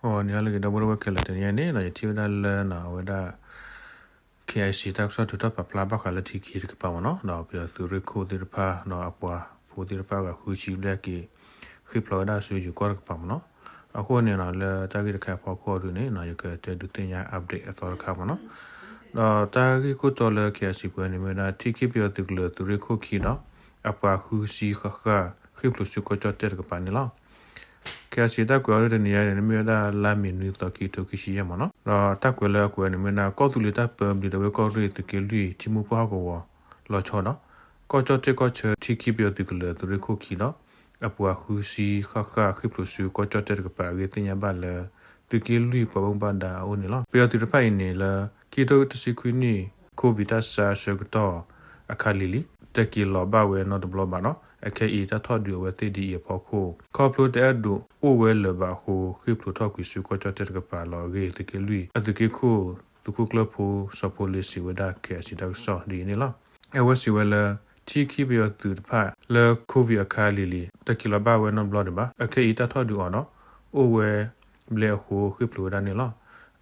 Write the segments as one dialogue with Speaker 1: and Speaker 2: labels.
Speaker 1: 哦，你那个 double work 了，等下呢，那就听到了，那我的 KIC 他说他把 plaba 开了 TK 这个包嘛，那比如说 record 的pa，那阿婆婆的pa 个呼吸了给，去 plaba 属于过个包嘛，啊，后呢，那了大概开跑过的呢，那有个在对等下 update 啊，做个嘛，那大概过到了 KIC 过呢，那 TK 比较这个了，都 record 去呢，阿婆呼吸个去 plus 过到这个包呢了。KIC တာကွာတဲ့နေရာနဲ့မြေတာလာမီနီတော့ကီတိုကရှိရမနော်တော့တက်ကွယ်လဲကွယ်နေမနာကောသူလီတာပမ်ဒီတော့ကောရီတကယ်လူတီမူပွားကောလောချောနော်ကောချောတေကောချတီကီပြတိကလေသူရခုခီနော်အပွားခူစီခခခိပလူစုကောချောတေကပါရီတင်ညာပါလေတကယ်လူပပုံပန်တာအိုနေလားပြောတိတဖိုင်နေလားကီတိုတစီခွီနီကိုဗစ်တာဆာရှေကတော့အခါလီလီတကီလောဘဝဲနော်ဒဘလဘာနော်အခက်အီတထော့ဒီဝဲတေဒီရဖို့ခိုကောပလိုတဲဒူအိုဝဲလဘာခိုခိပလိုထော့ကွီစုကောချတဲ့ကပါလောဂေတကယ်လူအတကယ်ခိုသူခုကလဖိုစပိုလီစီဝဒါကဲစီတော့ဆောဒီနေလားအဝစီဝဲလာတီခိဘယသူတဖာလေကိုဗစ်အခါလီလီတကီလဘာဝဲနော်ဘလော့ဒဘာအခက်အီတထော့ဒီအော်နော်အိုဝဲဘလေခိုခိပလိုဒါနေလား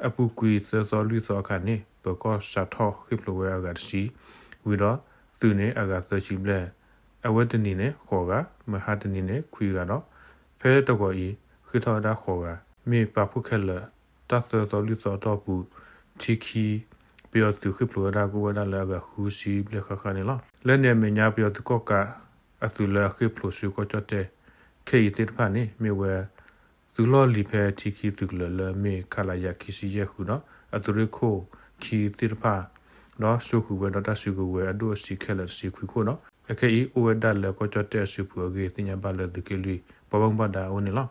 Speaker 1: အပူကွီစောလူစောခါနေပကောစာထော့ခိပလိုဝဲအဂါစီဝီတော့သူနေအဂါသရှိဘလေအဝတ်တနီနဲ့ခေါ်ကမဟာတနီနဲ့ခွေကတော့ဖဲတော့ကိုဤခိထော်တာခေါ်ကမေပဖုခက်လတသတော်လူစောတော့ဘူးတီခီပြောသူခိပလိုဒါကိုဝဒါလာကခူစီဘလခခနေလားလဲနေမညာပြောသူကောကအသူလခိပလိုစုကိုချတဲ့ခေဤတိဖာနေမေဝဲသူလောလီဖဲတီခီသူလလမေခလာယခီစီယခုနော်အသူရခိုခီတိဖာနော်စုခုဝဲတော့တဆုခုဝဲအဒိုစီခဲလစီခွခုနော်အခက်ဤအိုဝဒါလကိုချတဲ့စုပူဂေတင်ညာပါလဒကလီပဝံပဒါအိုနေလား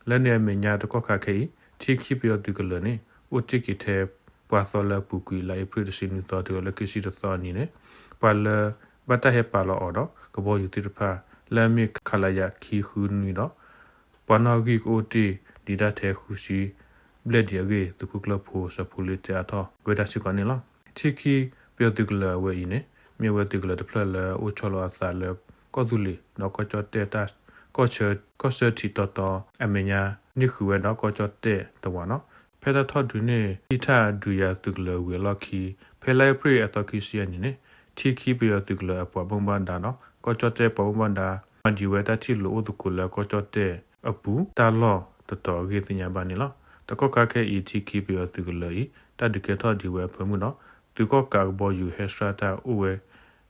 Speaker 1: လဲနေမညာတကောခခဲတီခိပြောဒီကလနေအိုတိကိတဲ့ပွာဆောလပူကွီလိုက်ပရစီနီတော်တယ်လကစီတသောနီနေပါလဘတာဟေပါလောအော်တော့ကဘောယူတိဖာလဲမီခလာယခီခူနီတော့ပနာဂီကိုတီဒီဒတ်တဲ့ခူစီဘလက်ဒီအဂေတခုကလဖိုစပူလီတယာတော့ဝေဒစီကနေလားတီခိပြောဒီကလဝဲဤနေမြေဝဲတိကလတဖလလအိုချောလောဆာလကောဇူလီနော်ကောချတေတာကောချတီတတအမညာနိခုဝဲနော်ကောချတေတဝနော်ဖဲတာထော့ဒူနေတိထဒူယာတိကလဝဲလခီဖဲလိုက်ပရိအတကိစီယနီနေတီခီပရတိကလအပွားဘုံဘန်ဒါနော်ကောချတေပုံဘန်ဒါမဒီဝဲတာတီလိုဒကုလကောချတေအပူတာလောတတော်ဂေတညာဘာနီလားတကောကခဲအီတီခီပရတိကလဤတဒကေထော့ဒီဝဲဖမှုနော်သူကောကာဘောယူဟက်စထရာတာဥဝဲ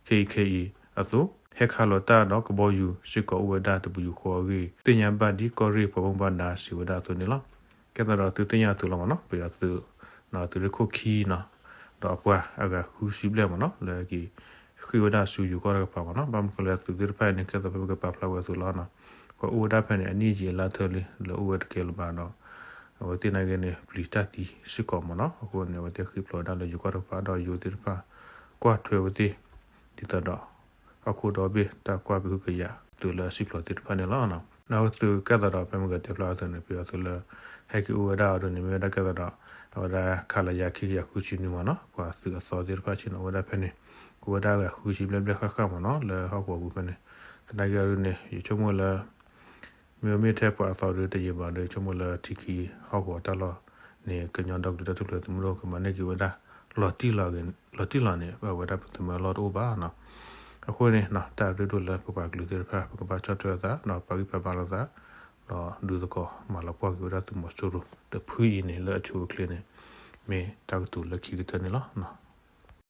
Speaker 1: KKE အသုဟက်ခါလတာတော့ကဘောယူရှိကောဝဒါတဘူးခေါ်ကြီးတင်ညာပတ်ဒီကောရီပုံပနာစီဝဒါဆိုနေလားကဲတော့သူတင်ညာသူလောမနော်ပြရသူနော်သူရခုခီနော်တော့ပွားအကခူရှိဘလဲမနော်လေကြီးခိဝဒါဆူယူကောရပါမနော်ဘာမကလဲသူဒီဖိုင်နေကတော့ဘကပပလာဝဲသူလောနော်ကိုဝဒါဖန်နေအနီကြီးလာထလေလောဝဲတကယ်လပါနော်ဝတိနိုင်ကနေပလီတတီရှိကောမနော်အခုနေဝတိခိပလောဒါလေယူကောရပါတော့ယူတိဖာကွာထွေဝတိဒီတော့အခုတော့ဘေးတကွာဘုကရသူလာစီပလတ်ဖာနေလာနော်နောက်သူကတဲ့တော့ဘယ်မှာကတက်လာတဲ့နေပြသူလာဟဲကီဝဒါတော့နေမြတ်ကတဲ့တော့ဟောဒါခလာရခီရခုချီနေမနော်ကွာသူအစောဒီဖာချင်ဝဒါဖနေကိုဝဒါကခုချီဘလက်ဘလက်ခခမနော်လေဟောကိုဘူးဖနေတနကြရနေရချုံမလာမြေမေတဲ့ပွာစောရတဲ့ရပါလေချုံမလာတီခီဟောကိုတလောနေကညောဒေါက်တာတူလေသူမလို့ကမနေကဝဒါလော်တီလာနေဝဒါပထမလော်တော့ဘာနော်အခုနေနော်တာရူလာပပကလူတဲ့ဖာပပချတ်ရတာနော်ပဂိပပါလာတာနော်ဒူဒကောမလာပွားကြရတဲ့မစတူတဖူးနေလဲအချိုကလင်းနေမေတောက်တူလက်ခိကတနေလားနော်